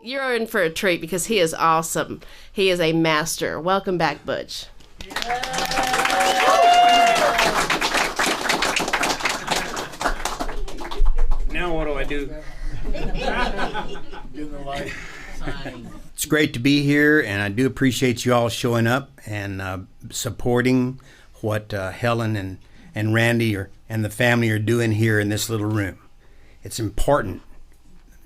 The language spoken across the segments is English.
you're in for a treat because he is awesome. He is a master. Welcome back, Butch. Now what do I do? It's great to be here, and I do appreciate you all showing up and supporting what Helen and Randy and the family are doing here in this little room. It's important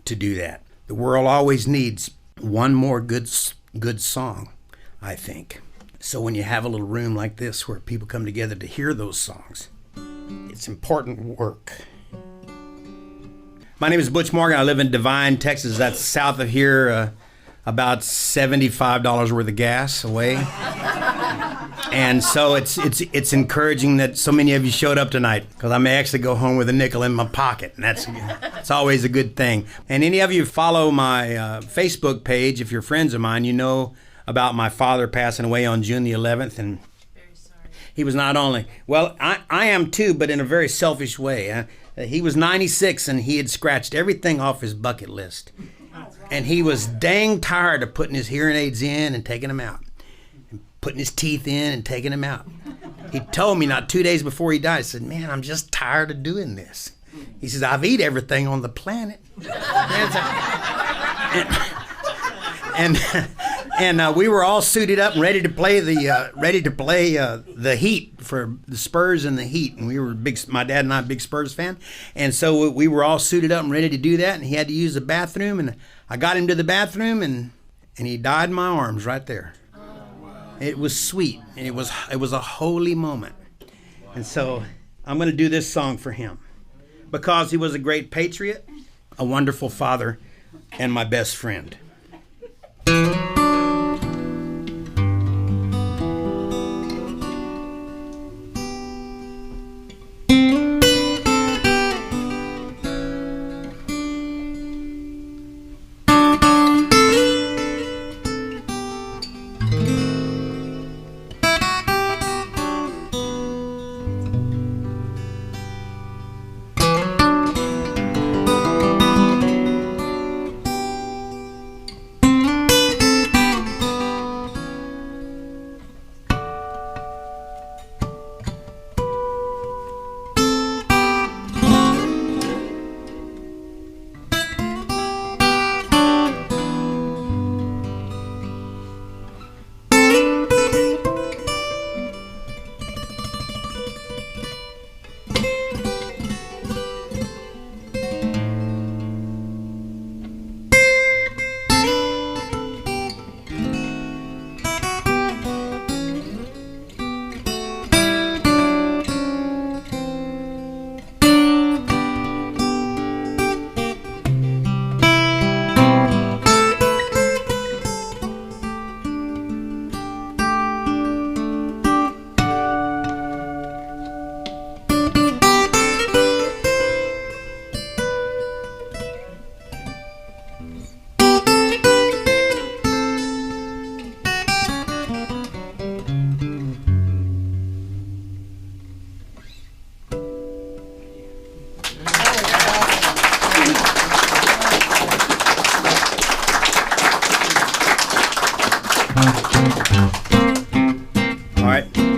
to do that. The world always needs one more good song, I think. So when you have a little room like this where people come together to hear those songs, it's important work. My name is Butch Morgan. I live in Devine, Texas. That's south of here, about $75 worth of gas away. And so it's encouraging that so many of you showed up tonight, because I may actually go home with a nickel in my pocket, and it's always a good thing. And any of you follow my Facebook page, if you're friends of mine, you know about my father passing away on June the 11th, and very sorry. He was not only, well, I am too, but in a very selfish way. He was 96, and he had scratched everything off his bucket list. And he was dang tired of putting his hearing aids in and taking them out, and putting his teeth in and taking them out. He told me not 2 days before he died, he said, "Man, I'm just tired of doing this." He says, "I've eaten everything on the planet." And we were all suited up and ready to play the Heat for the Spurs and the Heat, and we were my dad and I big Spurs fan, and so we were all suited up and ready to do that, and he had to use the bathroom, and I got him to the bathroom, and he died in my arms right there. Oh, wow. It was sweet, and it was a holy moment. And so I'm going to do this song for him because he was a great patriot, a wonderful father, and my best friend.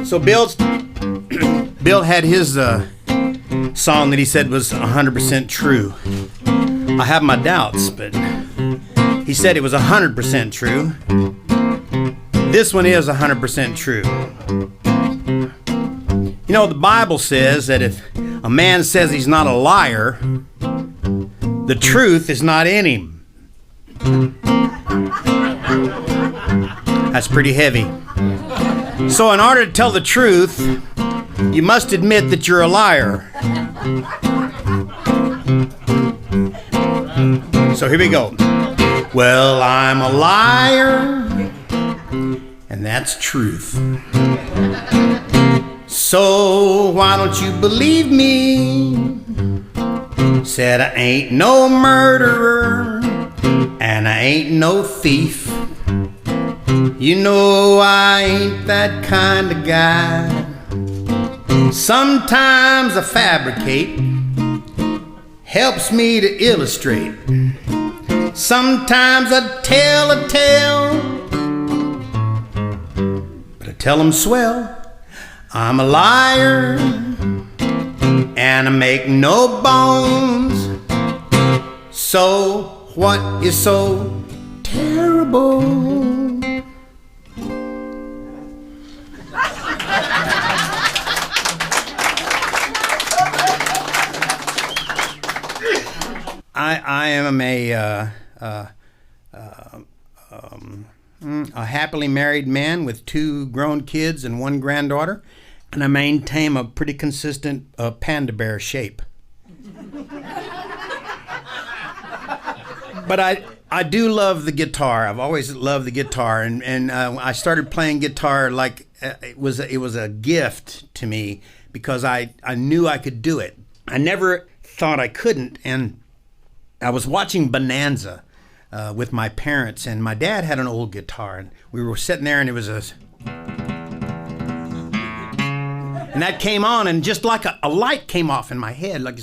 So Bill had his song that he said was 100% true. I have my doubts, but he said it was 100% true. This one is 100% true. You know, the Bible says that if a man says he's not a liar, the truth is not in him. That's pretty heavy. So in order to tell the truth, you must admit that you're a liar. So here we go. Well, I'm a liar, and that's truth. So why don't you believe me? Said I ain't no murderer, and I ain't no thief. You know I ain't that kind of guy. Sometimes I fabricate, helps me to illustrate. Sometimes I tell a tale, but I tell 'em swell. I'm a liar, and I make no bones. So what is so terrible? I am a happily married man with 2 grown kids and 1 granddaughter, and I maintain a pretty consistent panda bear shape. But I do love the guitar. I've always loved the guitar, and I started playing guitar like it was a gift to me because I knew I could do it. I never thought I couldn't, and I was watching Bonanza with my parents, and my dad had an old guitar, and we were sitting there, and it was and that came on, and just like a light came off in my head, like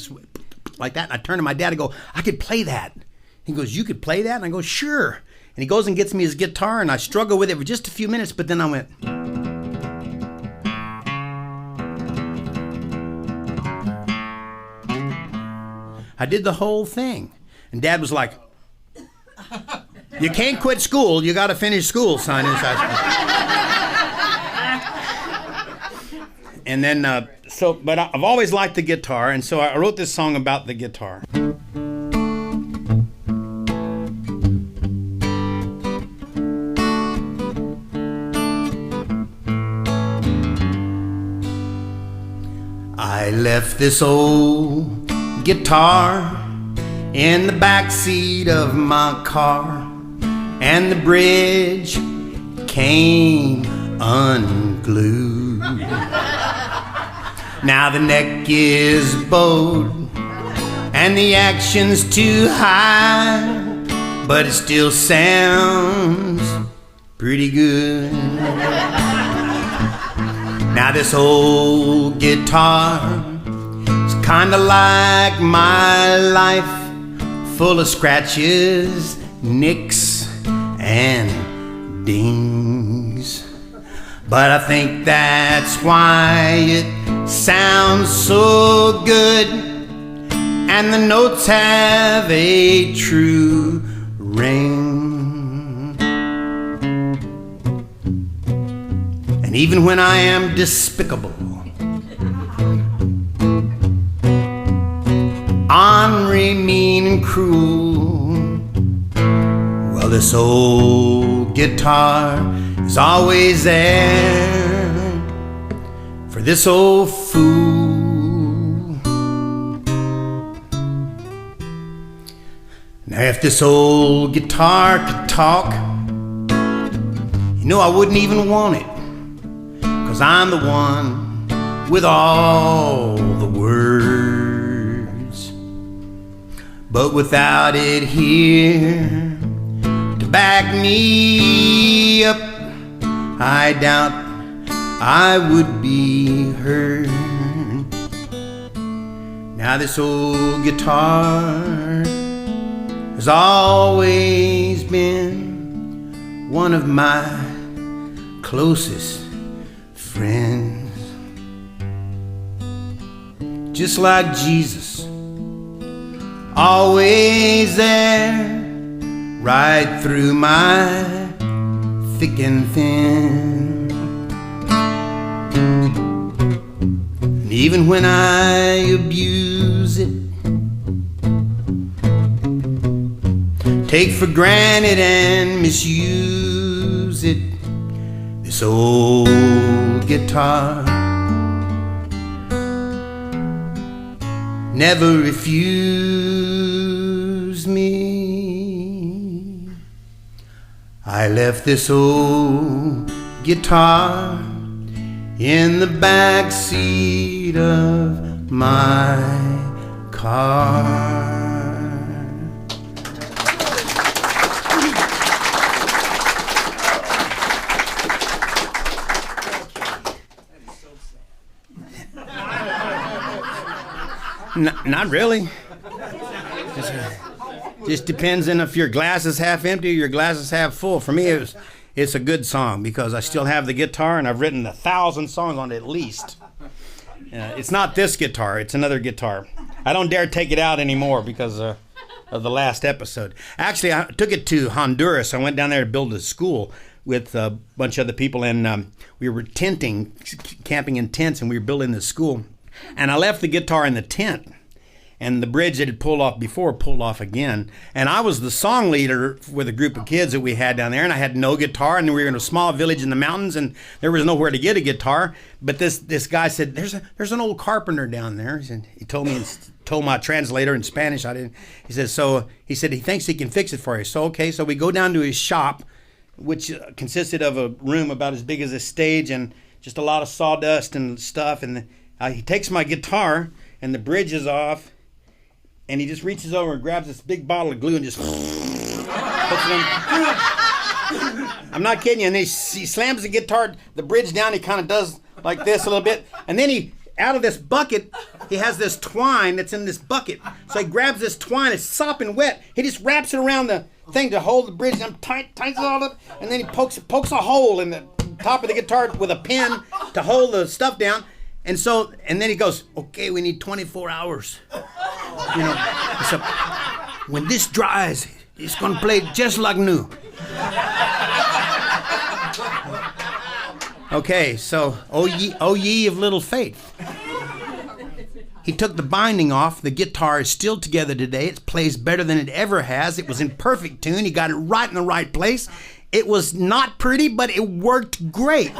that, and I turned to my dad and go, I could play that. He goes, you could play that? And I go, sure. And he goes and gets me his guitar, and I struggle with it for just a few minutes, but then I went. I did the whole thing. And Dad was like, you can't quit school. You got to finish school, son. And then, but I've always liked the guitar, and so I wrote this song about the guitar. I left this old guitar in the backseat of my car, and the bridge came unglued. Now the neck is bowed and the action's too high, but it still sounds pretty good. Now this old guitar is kinda like my life, full of scratches, nicks, and dings. But I think that's why it sounds so good, and the notes have a true ring. And even when I am despicable, ornery, mean, and cruel, well, this old guitar is always there for this old fool. Now if this old guitar could talk, you know I wouldn't even want it, 'cause I'm the one with all the words. But without it here to back me up, I doubt I would be heard. Now this old guitar has always been one of my closest friends. Just like Jesus, always there, right through my thick and thin. And even when I abuse it, take for granted and misuse it, this old guitar never refused me. I left this old guitar in the back seat of my car. Not really. Just depends on if your glass is half empty or your glass is half full. For me, it's a good song because I still have the guitar and I've written 1,000 songs on it at least. It's not this guitar, it's another guitar. I don't dare take it out anymore because of the last episode. Actually, I took it to Honduras. I went down there to build a school with a bunch of other people, and we were camping in tents, and we were building this school. And I left the guitar in the tent, and the bridge that had pulled off before pulled off again. And I was the song leader with a group of kids that we had down there, and I had no guitar, and we were in a small village in the mountains, and there was nowhere to get a guitar. But this guy said, there's an old carpenter down there. He told me, told my translator in Spanish. He said he thinks he can fix it for you. So okay, so we go down to his shop, which consisted of a room about as big as a stage and just a lot of sawdust and stuff. And he takes my guitar, and the bridge is off, and he just reaches over and grabs this big bottle of glue and just puts it in. I'm not kidding you. And he slams the guitar, the bridge down. He kind of does like this a little bit. And then out of this bucket, he has this twine that's in this bucket. So he grabs this twine, it's sopping wet. He just wraps it around the thing to hold the bridge and tightens it all up. And then he pokes a hole in the top of the guitar with a pin to hold the stuff down. And then he goes, okay, we need 24 hours. So when this dries, it's going to play just like new. Okay, so, oh ye of little faith. He took the binding off. The guitar is still together today. It plays better than it ever has. It was in perfect tune. He got it right in the right place. It was not pretty, but it worked great.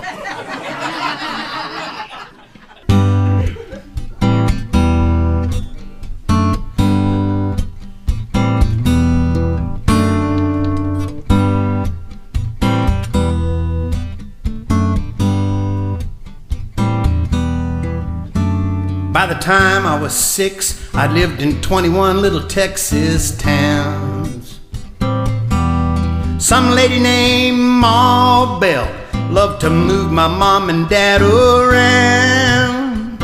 By the time I was 6, I lived in 21 little Texas towns. Some lady named Ma Bell loved to move my mom and dad around.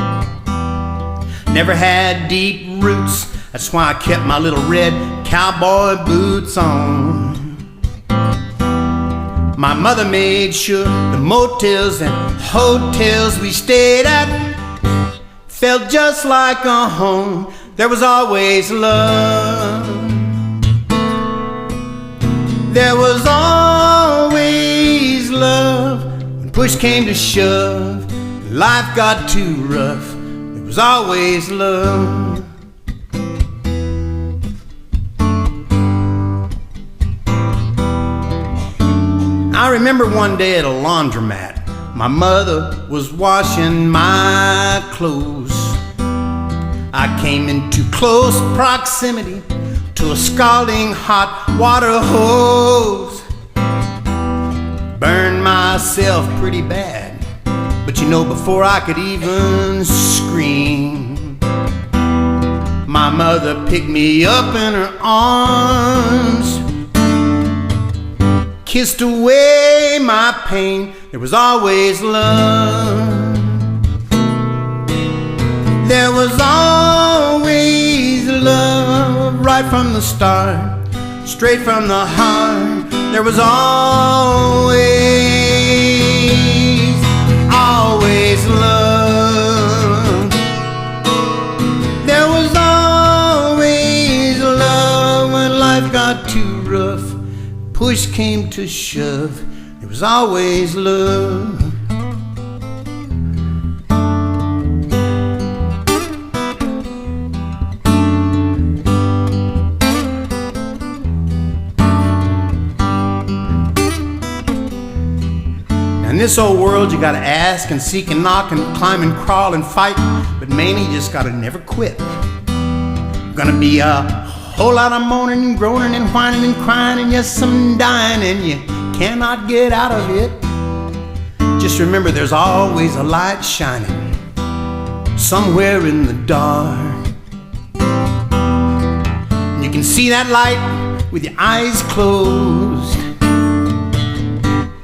Never had deep roots, that's why I kept my little red cowboy boots on. My mother made sure the motels and hotels we stayed at felt just like a home. There was always love. There was always love. When push came to shove, life got too rough. There was always love. I remember one day at a laundromat, my mother was washing my clothes. I came into close proximity to a scalding hot water hose. Burned myself pretty bad, but before I could even scream, my mother picked me up in her arms, kissed away my pain. There was always love. There was always love right from the start, straight from the heart. There was always love. There was always love when life got too rough, push came to shove. There was always love. In this old world, you gotta ask and seek and knock and climb and crawl and fight, but mainly you just gotta never quit. Gonna be a whole lot of moaning and groaning and whining and crying, and yes, some dying, and you cannot get out of it. Just remember, there's always a light shining somewhere in the dark. And you can see that light with your eyes closed.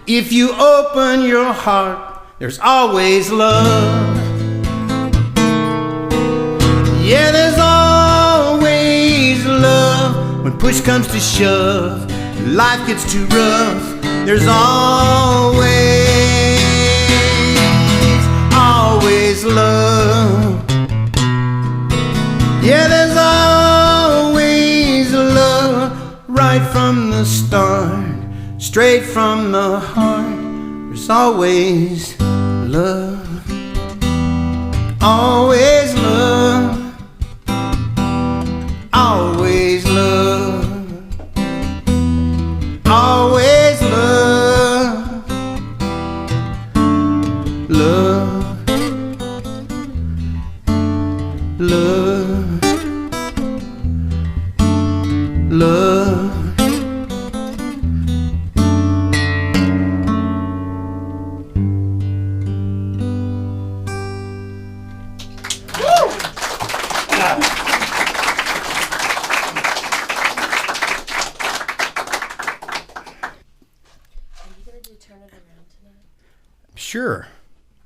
If you open your heart, there's always love. Yeah, there's always love when push comes to shove, life gets too rough, there's always love. Yeah, there's always love, right from the start, straight from the heart. There's always love, always love, always love, always love, love, love, love. Sure.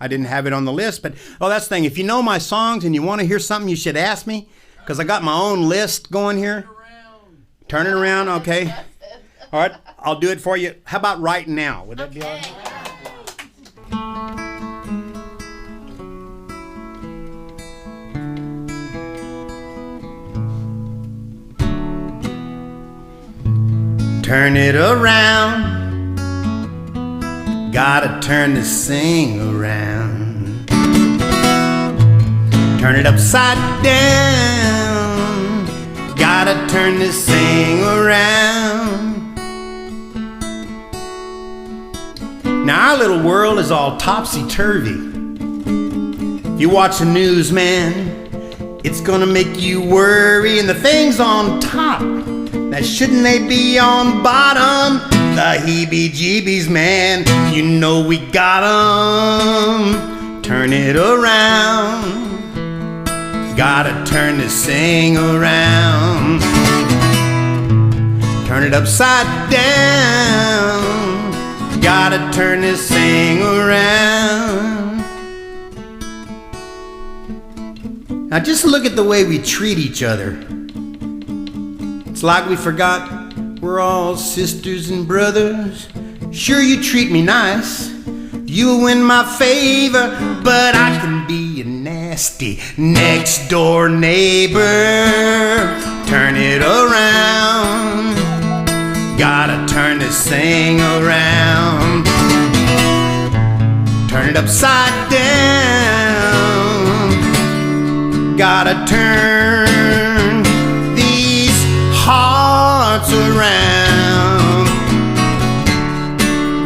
I didn't have it on the list, but that's the thing. If you know my songs and you want to hear something, you should ask me, because I got my own list going here. Turn it around, okay. All right, I'll do it for you. How about right now? Would that be all right? Turn it around. Gotta turn this thing around. Turn it upside down. Gotta turn this thing around. Now our little world is all topsy-turvy. If you watch the news, man, it's gonna make you worry. And the things on top, now shouldn't they be on bottom? The heebie-jeebies, man, you know we got 'em. Turn it around. Gotta turn this thing around. Turn it upside down. Gotta turn this thing around. Now just look at the way we treat each other. It's like we forgot we're all sisters and brothers. Sure, you treat me nice, you'll win my favor, but I can be a nasty next door neighbor. Turn it around. Gotta turn this thing around. Turn it upside down. Gotta turn these hearts around.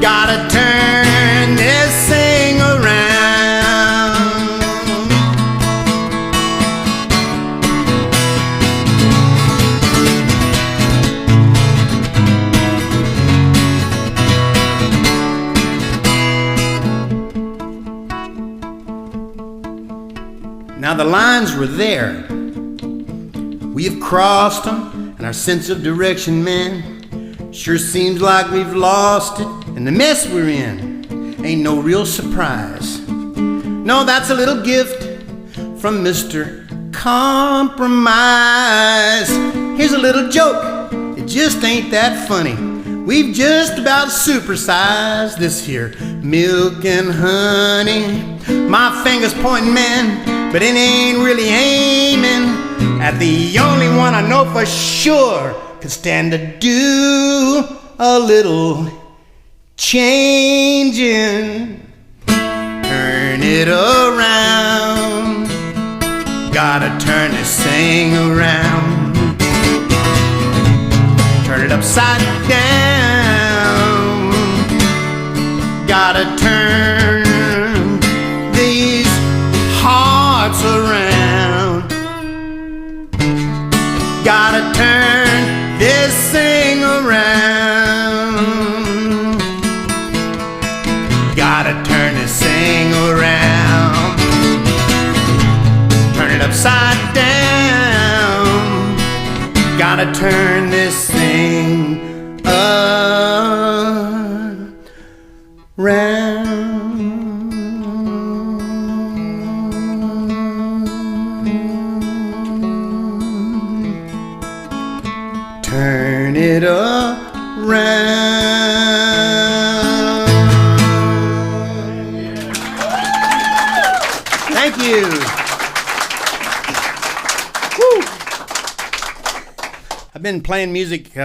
Gotta turn this thing around. Now the lines were there. We have crossed them, and our sense of direction, man, sure seems like we've lost it. And the mess we're in ain't no real surprise. No, that's a little gift from Mr. Compromise. Here's a little joke, it just ain't that funny. We've just about supersized this here milk and honey. My finger's pointing, man, but it ain't really aiming at the only one I know for sure could stand to do a little changing. Turn it around. Gotta turn this thing around. Turn it upside down. Gotta turn these hearts around. Gotta turn this thing around. Gotta turn this thing around. Turn it upside down. Gotta turn this thing around. Turn you. Woo. I've been playing music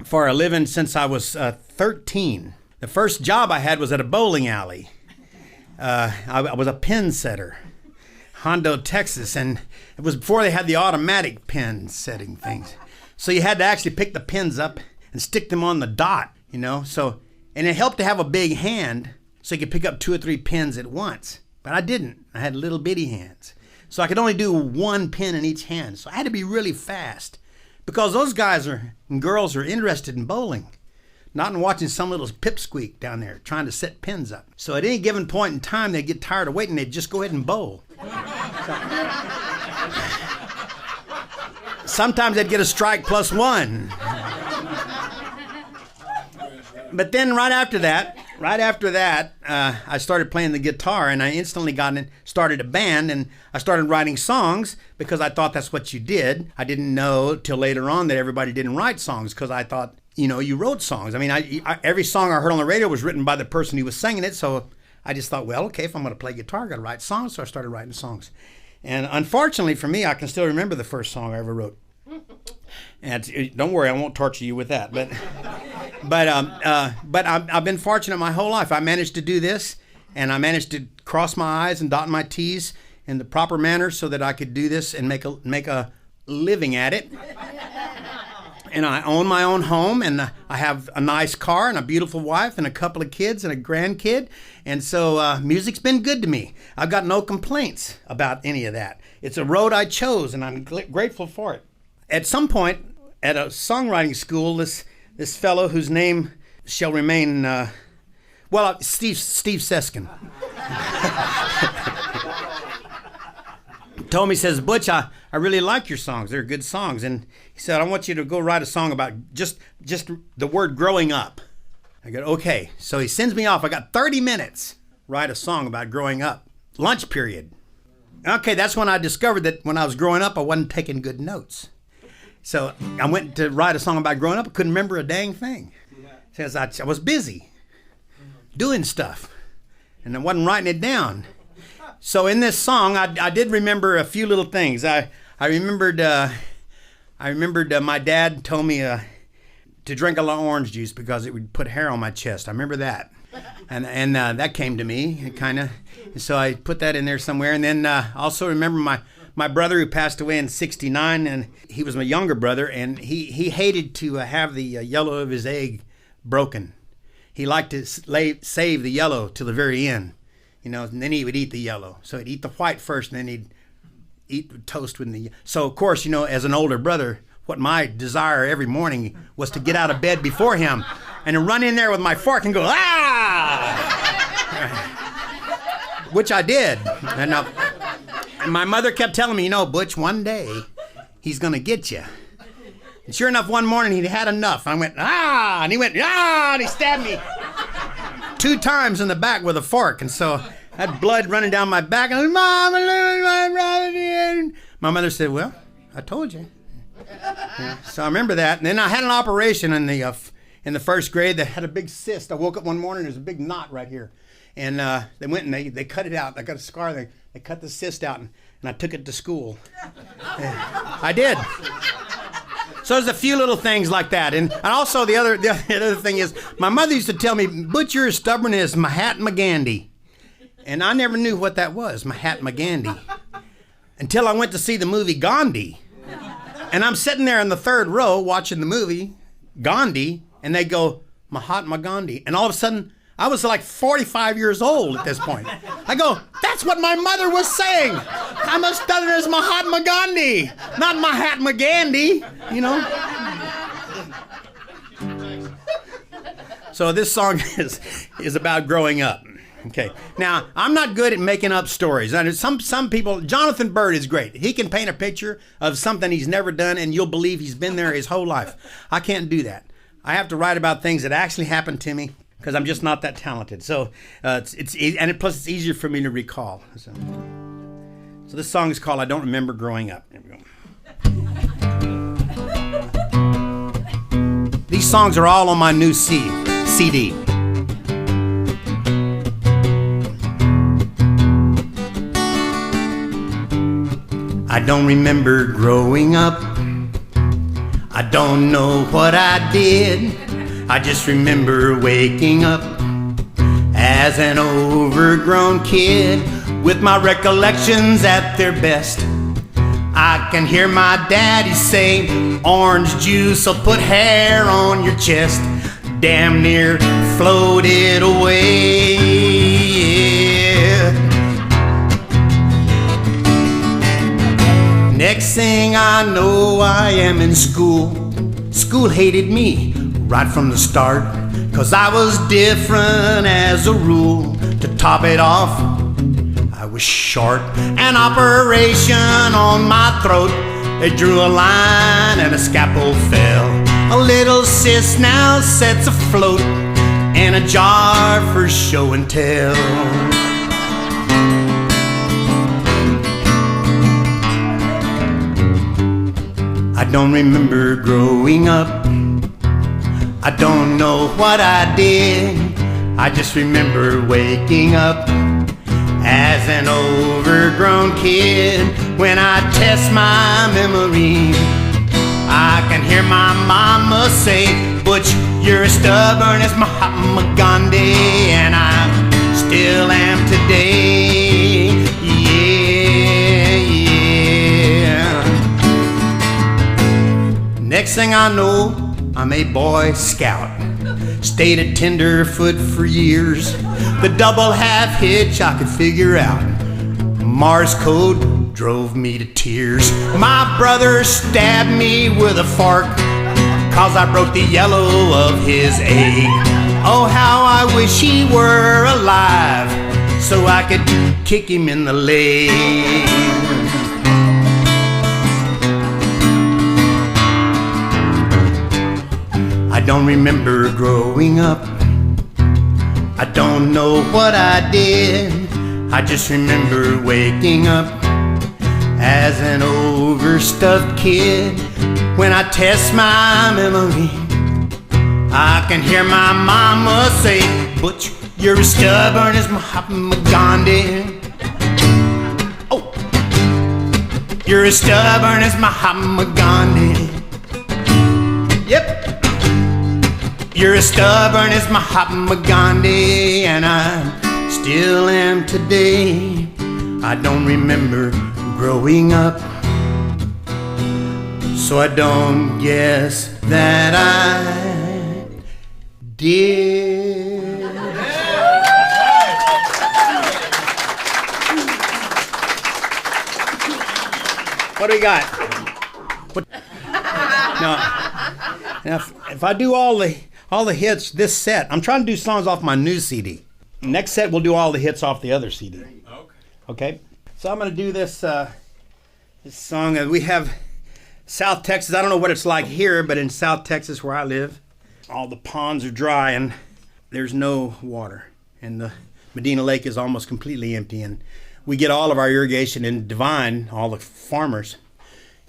for a living since I was 13. The first job I had was at a bowling alley. I was a pin setter, Hondo, Texas, and it was before they had the automatic pin setting things. So you had to actually pick the pins up and stick them on the dot, you know. So, and it helped to have a big hand so you could pick up 2 or 3 pins at once. But I didn't. I had little bitty hands. So I could only do 1 pin in each hand. So I had to be really fast because those guys and girls are interested in bowling, not in watching some little pipsqueak down there trying to set pins up. So at any given point in time, they'd get tired of waiting. They'd just go ahead and bowl. Sometimes they'd get a strike +1. But then right after that, I started playing the guitar, and I instantly started a band, and I started writing songs because I thought that's what you did. I didn't know till later on that everybody didn't write songs because I thought, you know, you wrote songs. I mean, every song I heard on the radio was written by the person who was singing it, so I just thought, well, okay, if I'm going to play guitar, I got to write songs, so I started writing songs. And unfortunately for me, I can still remember the first song I ever wrote. And don't worry, I won't torture you with that. But I've been fortunate my whole life. I managed to do this, and I managed to cross my I's and dot my T's in the proper manner so that I could do this and make a living at it. And I own my own home, and I have a nice car and a beautiful wife and a couple of kids and a grandkid. And so music's been good to me. I've got no complaints about any of that. It's a road I chose, and I'm grateful for it. At some point at a songwriting school, this fellow whose name shall remain, Steve Seskin, told me, says, Butch, I really like your songs. They're good songs. And he said, I want you to go write a song about just the word growing up. I go, okay. So he sends me off. I got 30 minutes. Write a song about growing up. Lunch period. Okay, that's when I discovered that when I was growing up, I wasn't taking good notes. So I went to write a song about growing up. I couldn't remember a dang thing. Because I was busy doing stuff. And I wasn't writing it down. So in this song, I did remember a few little things. I remembered my dad told me to drink a lot of orange juice because it would put hair on my chest. I remember that, and that came to me kind of. So I put that in there somewhere. And then I also remember my brother who passed away in '69, and he was my younger brother, and he hated to have the yellow of his egg broken. He liked to save the yellow till the very end. You know, and then he would eat the yellow. So he'd eat the white first, and then he'd eat the toast with the. So of course, you know, as an older brother, what my desire every morning was to get out of bed before him, and to run in there with my fork and go which I did. And my mother kept telling me, you know, Butch, one day he's gonna get you. And sure enough, one morning he'd had enough. I went and he went and he stabbed me 2 times in the back with a fork, and so I had blood running down my back. And I was, Mom, my brother. My mother said, well, I told you. Yeah, so I remember that. And then I had an operation in the first grade that had a big cyst. I woke up one morning, there's a big knot right here. And they went and they cut it out. I got a scar. They cut the cyst out, and I took it to school. I did. So there's a few little things like that. And also the other thing is, my mother used to tell me, Butch, you're as stubborn as Mahatma Gandhi. And I never knew what that was, Mahatma Gandhi, until I went to see the movie Gandhi. And I'm sitting there in the 3rd row watching the movie Gandhi, and they go, Mahatma Gandhi. And all of a sudden, I was like 45 years old at this point. I go, that's what my mother was saying. I'm as stubborn as Mahatma Gandhi, not Mahatma Gandhi, you know. So this song is about growing up. Okay. Now, I'm not good at making up stories. And some people, Jonathan Bird is great. He can paint a picture of something he's never done, and you'll believe he's been there his whole life. I can't do that. I have to write about things that actually happened to me, because I'm just not that talented. So plus it's easier for me to recall. So this song is called I Don't Remember Growing Up. There we go. These songs are all on my new CD. I don't remember growing up. I don't know what I did. I just remember waking up as an overgrown kid with my recollections at their best. I can hear my daddy say, orange juice will put hair on your chest. Damn near floated away. Next thing I know, I am in school. School hated me right from the start, 'cause I was different as a rule. To top it off, I was short. An operation on my throat. They drew a line and a scalpel fell. A little sis now sits afloat in a jar for show and tell. I don't remember growing up. I don't know what I did. I just remember waking up as an overgrown kid. When I test my memory, I can hear my mama say, Butch, you're as stubborn as Mahatma Gandhi, and I still am today. Yeah. Next thing I know, I'm a Boy Scout. Stayed at Tenderfoot for years. The double half hitch I could figure out. Morse code drove me to tears. My brother stabbed me with a fork, 'cause I broke the yellow of his egg. Oh, how I wish he were alive, so I could kick him in the leg. I don't remember growing up. I don't know what I did. I just remember waking up as an overstuffed kid. When I test my memory, I can hear my mama say, Butch, you're as stubborn as Mahatma Gandhi. Oh, you're as stubborn as Mahatma Gandhi. Yep. You're as stubborn as Mahatma Gandhi, and I still am today. I don't remember growing up, so I don't guess that I did. What do we got? What? Now, if I do all the hits this set, I'm trying to do songs off my new CD. Next set, we'll do all the hits off the other CD. Okay? So I'm going to do this song. We have South Texas. I don't know what it's like here, but in South Texas where I live, all the ponds are dry and there's no water. And the Medina Lake is almost completely empty. And we get all of our irrigation in Divine. All the farmers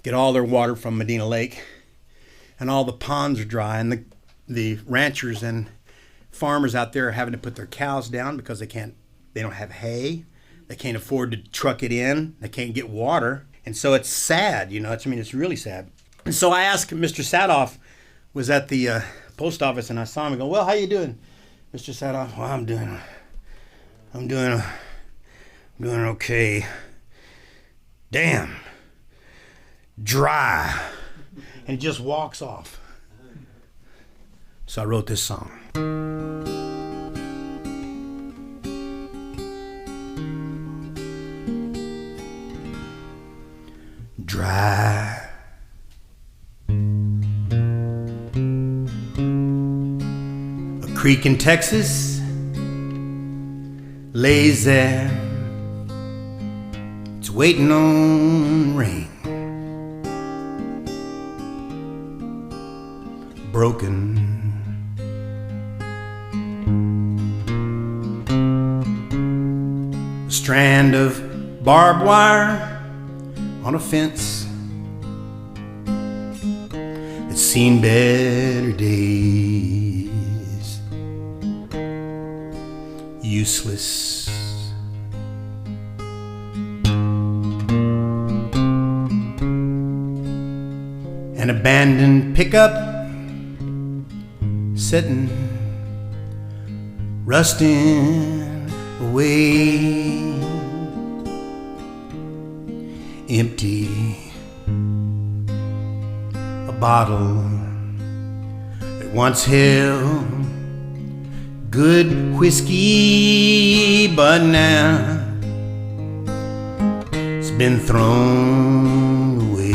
get all their water from Medina Lake. And all the ponds are dry. And the ranchers and farmers out there are having to put their cows down because they don't have hay. They can't afford to truck it in. They can't get water. And so it's sad, it's really sad. And so I asked Mr. Sadoff, was at the post office, and I saw him and go, well, how you doing, Mr. Sadoff? Well, I'm doing okay. Damn. Dry. And he just walks off. So I wrote this song. Dry. A creek in Texas lays there. It's waiting on rain. Broken. A strand of barbed wire on a fence. It's seen better days. Useless. An abandoned pickup sitting, rusting away. Empty, a bottle that once held good whiskey, but now it's been thrown away.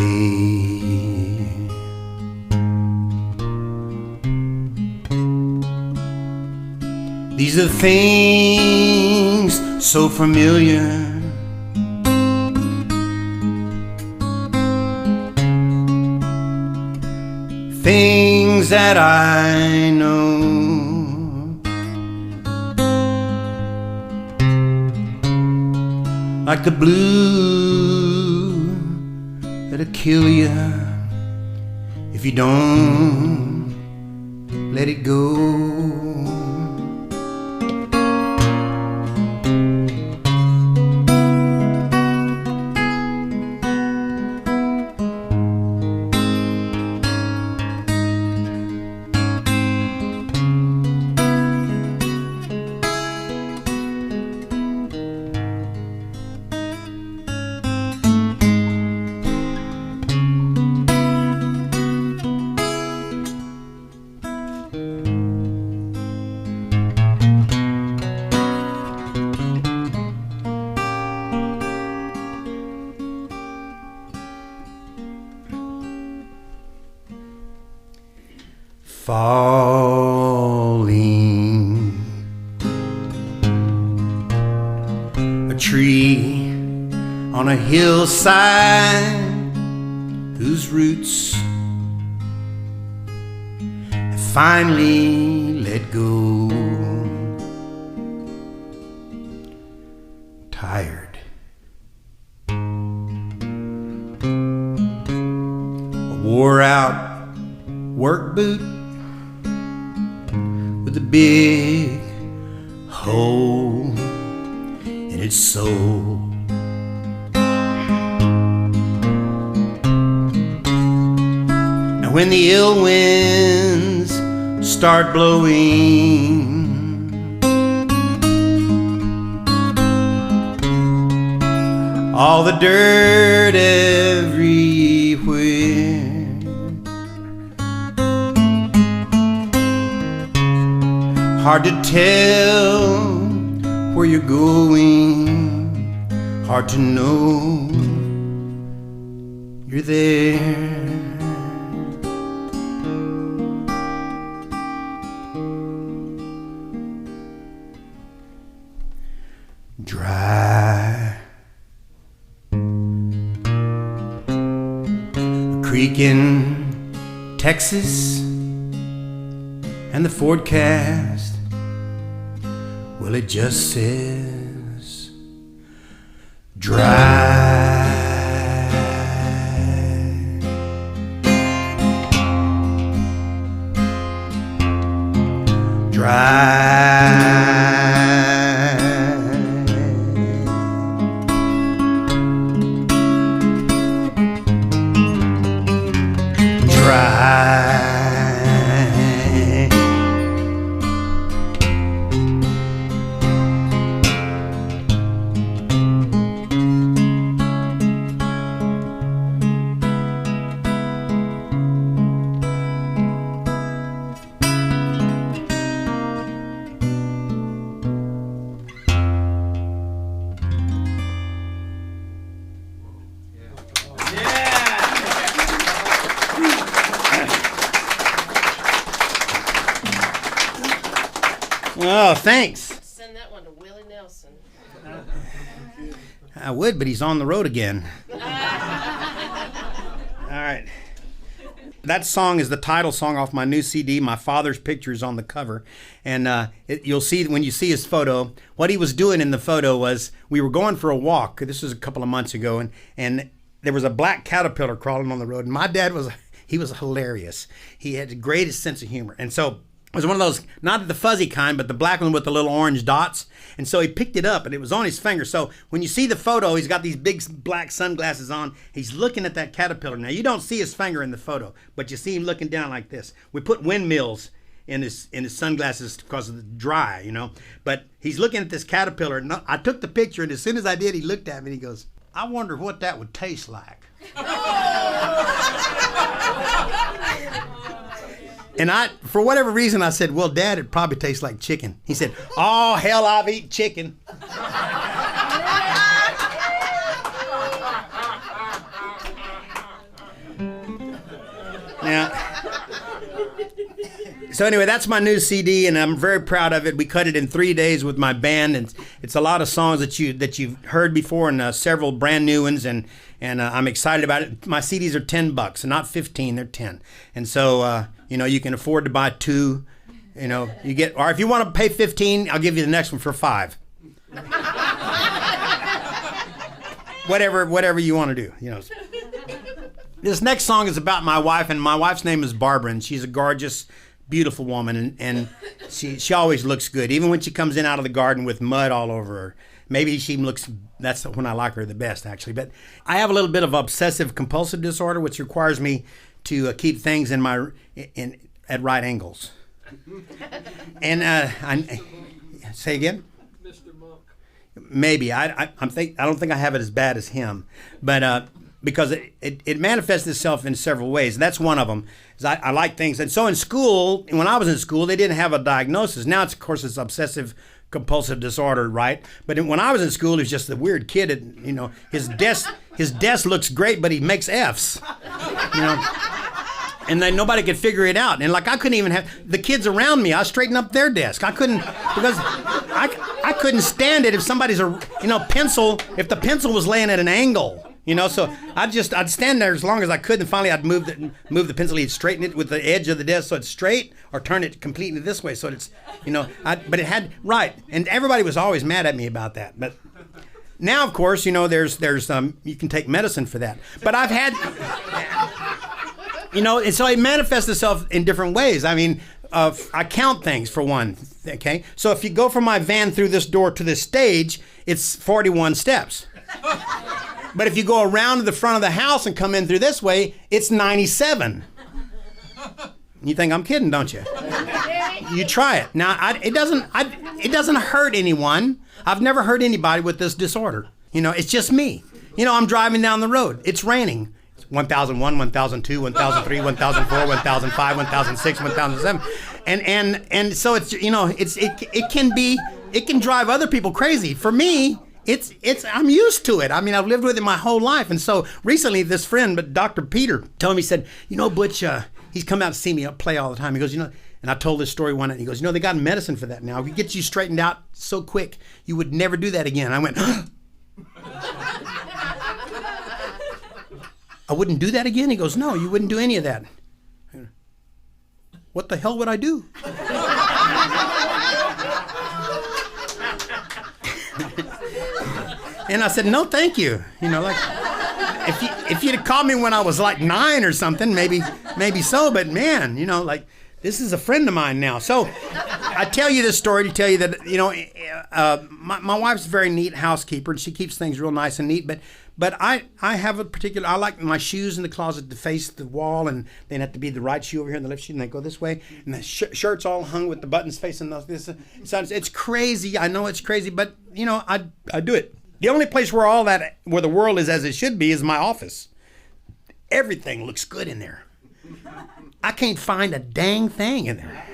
These are things so familiar, things that I know. Like the blue that'll kill you if you don't let it go. Falling, a tree on a hillside whose roots have finally let go. Tired, a wore out work boot with a big hole in its soul. And when the ill winds start blowing, all the dirt everywhere, hard to tell where you're going, hard to know you're there. Dry, a creek in Texas, and the forecast, well, it just says dry. Dry. Oh, thanks. Send that one to Willie Nelson. I would, but he's on the road again. All right. That song is the title song off my new CD. My father's picture is on the cover. And you'll see when you see his photo, what he was doing in the photo was we were going for a walk. This was a couple of months ago. And there was a black caterpillar crawling on the road. And my dad he was hilarious. He had the greatest sense of humor. And so was one of those, not the fuzzy kind, but the black one with the little orange dots. And so he picked it up, and it was on his finger. So when you see the photo, he's got these big black sunglasses on. He's looking at that caterpillar. Now, you don't see his finger in the photo, but you see him looking down like this. We put windmills in his sunglasses because of the dry, you know. But he's looking at this caterpillar. And I took the picture, and as soon as I did, he looked at me, and he goes, I wonder what that would taste like. And for whatever reason, I said, well, Dad, it probably tastes like chicken. He said, oh, hell, I've eaten chicken. Now, so anyway, that's my new CD, and I'm very proud of it. We cut it in 3 days with my band, and it's a lot of songs that you've heard before, and several brand new ones, and I'm excited about it. My CDs are $10, and not 15; they're 10. And so, you can afford to buy 2. You get, or if you want to pay 15, I'll give you the next one for 5. Whatever you want to do, This next song is about my wife, and my wife's name is Barbara, and she's a gorgeous, beautiful woman, and she always looks good, even when she comes in out of the garden with mud all over her. Maybe she looks, that's when I like her the best, actually. But I have a little bit of obsessive compulsive disorder, which requires me to keep things at right angles. And say again? Mr. Monk. Maybe. I don't think I have it as bad as him, but because it manifests itself in several ways. That's one of them. Is I like things, and so in school, when I was in school, they didn't have a diagnosis. Now, of course, it's obsessive compulsive disorder, right? But when I was in school, he was just the weird kid. His desk looks great, but he makes F's. And then nobody could figure it out. And like I couldn't even have the kids around me. I straightened up their desk. I couldn't because I couldn't stand it if somebody's pencil. If the pencil was laying at an angle. So I'd stand there as long as I could, and finally I'd move the pencil. He'd straighten it with the edge of the desk so it's straight, or turn it completely this way so it's, but it had right. And everybody was always mad at me about that. But now, of course, there's you can take medicine for that. But I've had, and so it manifests itself in different ways. I mean, I count things for one. Okay, so if you go from my van through this door to this stage, it's 41 steps. But if you go around to the front of the house and come in through this way, it's 97. You think I'm kidding, don't you? You try it. Now, it doesn't hurt anyone. I've never hurt anybody with this disorder. It's just me. I'm driving down the road. It's raining. It's 1001, 1002, 1003, 1004, 1005, 1006, 1007. And so it's, it can drive other people crazy. For me, I'm used to it. I mean, I've lived with it my whole life. And so recently this friend, but Dr. Peter, told me, he said, Butch, he's come out to see me play all the time. He goes, and I told this story one night. He goes, they got medicine for that now. It gets you straightened out so quick, you would never do that again. I went, I wouldn't do that again? He goes, no, you wouldn't do any of that. What the hell would I do? And I said, no, thank you. If you'd have called me when I was like 9 or something, maybe so. But man, this is a friend of mine now. So I tell you this story to tell you that, my wife's a very neat housekeeper, and she keeps things real nice and neat. But I have I like my shoes in the closet to face the wall, and they have to be the right shoe over here and the left shoe, and they go this way. And the shirt's all hung with the buttons facing this. So it's crazy. I know it's crazy, but I do it. The only place where the world is as it should be is my office. Everything looks good in there. I can't find a dang thing in there.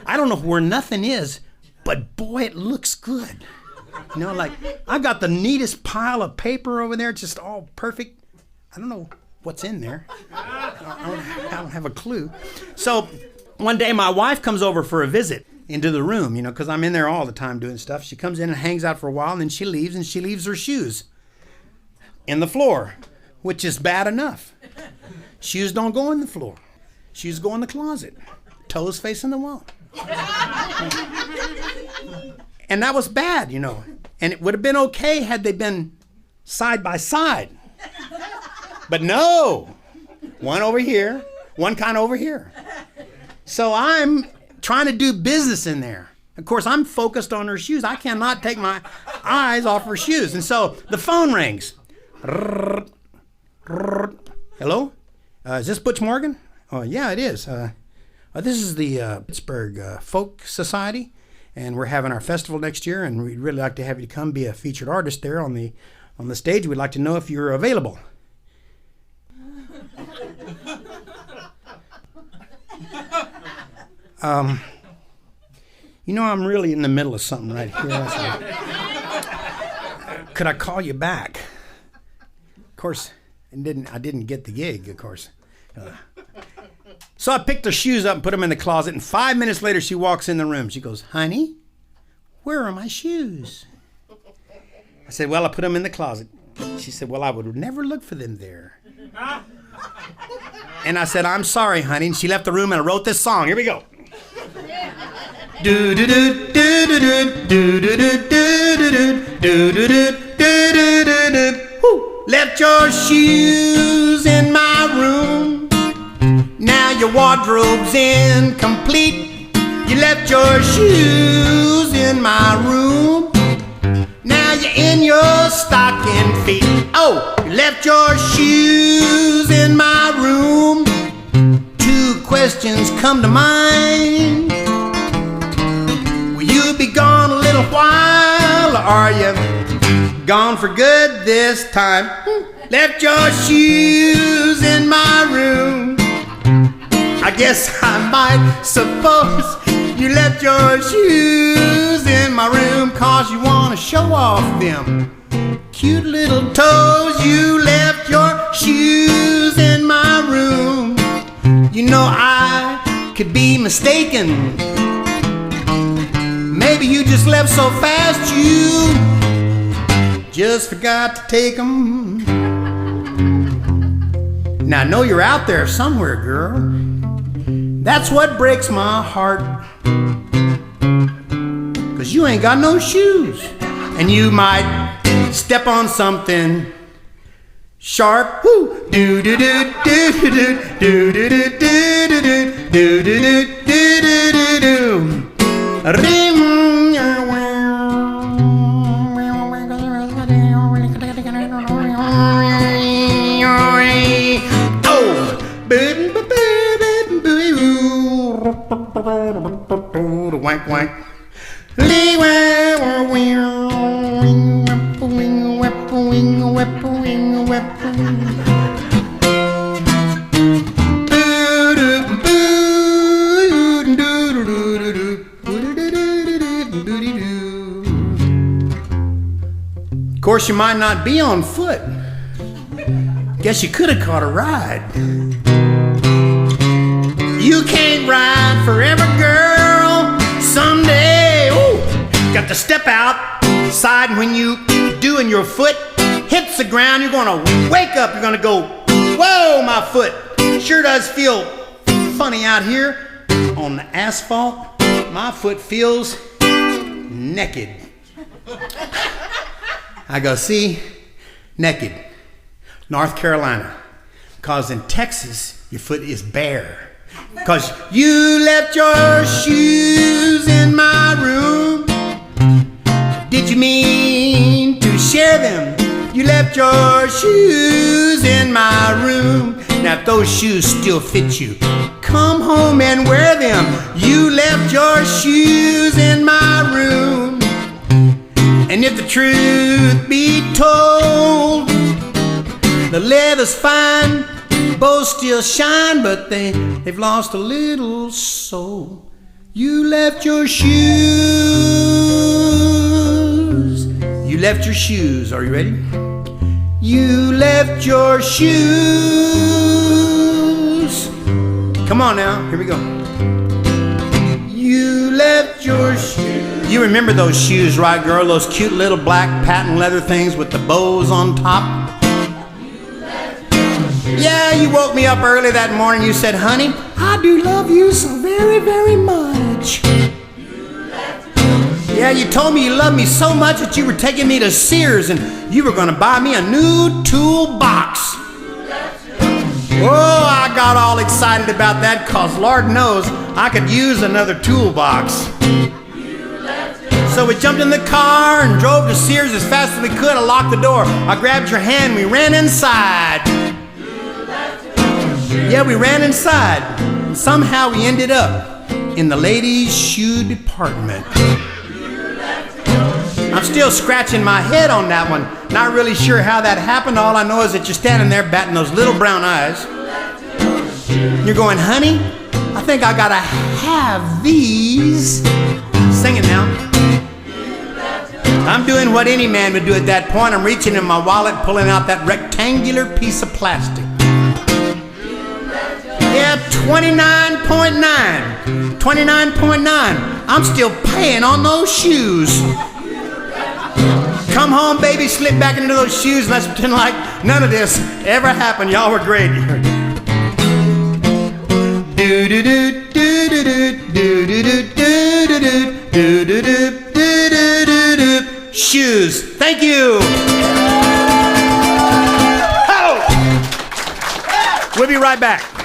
I don't know where nothing is, but boy, it looks good. I've got the neatest pile of paper over there, just all perfect. I don't know what's in there. I don't have a clue. So one day my wife comes over for a visit into the room, because I'm in there all the time doing stuff. She comes in and hangs out for a while, and then she leaves, and she leaves her shoes in the floor, which is bad enough. Shoes don't go in the floor. Shoes go in the closet. Toes facing the wall. And that was bad, And it would have been okay had they been side by side. But no. One over here, one kind of over here. So I'm trying to do business in there. Of course, I'm focused on her shoes. I cannot take my eyes off her shoes. And so the phone rings. Hello? Is this Butch Morgan? Oh, yeah, it is. This is the Pittsburgh Folk Society, and we're having our festival next year, and we'd really like to have you come be a featured artist there on the stage. We'd like to know if you're available. I'm really in the middle of something right here. Could I call you back? Of course, I didn't get the gig, of course. So I picked her shoes up and put them in the closet, and 5 minutes later she walks in the room. She goes, "Honey, where are my shoes?" I said, "Well, I put them in the closet." She said, "Well, I would never look for them there." And I said, "I'm sorry, honey." And she left the room, and I wrote this song. Here we go. Do do do do do do do do do do do. Left your shoes in my room. Now your wardrobe's incomplete. You left your shoes in my room. Now you're in your stocking feet. Oh, you left your shoes in my room. Two questions come to mind. Will you be gone a little while, or are you gone for good this time? Left your shoes in my room. I guess I might suppose you left your shoes in my room 'cause you want to show off them cute little toes. You left your shoes in my room. You know I could be mistaken. Maybe you just left so fast you just forgot to take them. Now I know you're out there somewhere, girl. That's what breaks my heart. 'Cause you ain't got no shoes. And you might step on something sharp. Woo! Do do do do do do do do do do do do do do do. Ring. Wank wank. Of course, you might not be on foot. Guess you could have caught a ride. You can't ride forever, girl. Someday, ooh, got to step outside, and when you do and your foot hits the ground, you're gonna wake up, you're gonna go, whoa, my foot sure does feel funny out here on the asphalt. My foot feels naked. I go, see, naked. North Carolina, because in Texas, your foot is bare. Because you left your shoes in my room. Did you mean to share them? You left your shoes in my room. Now if those shoes still fit you, come home and wear them. You left your shoes in my room. And if the truth be told, the leather's fine, both still shine, but they've lost a little soul. You left your shoes. You left your shoes. Are you ready? You left your shoes. Come on now. Here we go. You left your shoes. You remember those shoes, right, girl? Those cute little black patent leather things with the bows on top? Yeah, you woke me up early that morning. You said, honey, I do love you so very, very much. Yeah, you told me you loved me so much that you were taking me to Sears and you were going to buy me a new toolbox. Oh, I got all excited about that because Lord knows I could use another toolbox. So we jumped in the car and drove to Sears as fast as we could. I locked the door. I grabbed your hand. We ran inside. Yeah, we ran inside. And somehow we ended up in the ladies' shoe department. I'm still scratching my head on that one. Not really sure how that happened. All I know is that you're standing there batting those little brown eyes. You're going, honey, I think I gotta have these. Sing it now. I'm doing what any man would do at that point. I'm reaching in my wallet, pulling out that rectangular piece of plastic. Yeah, 29.9. 29.9. I'm still paying on those shoes. Come home, baby, slip back into those shoes, and let's pretend like none of this ever happened. Y'all were great. Shoes. Thank you. We'll be right back.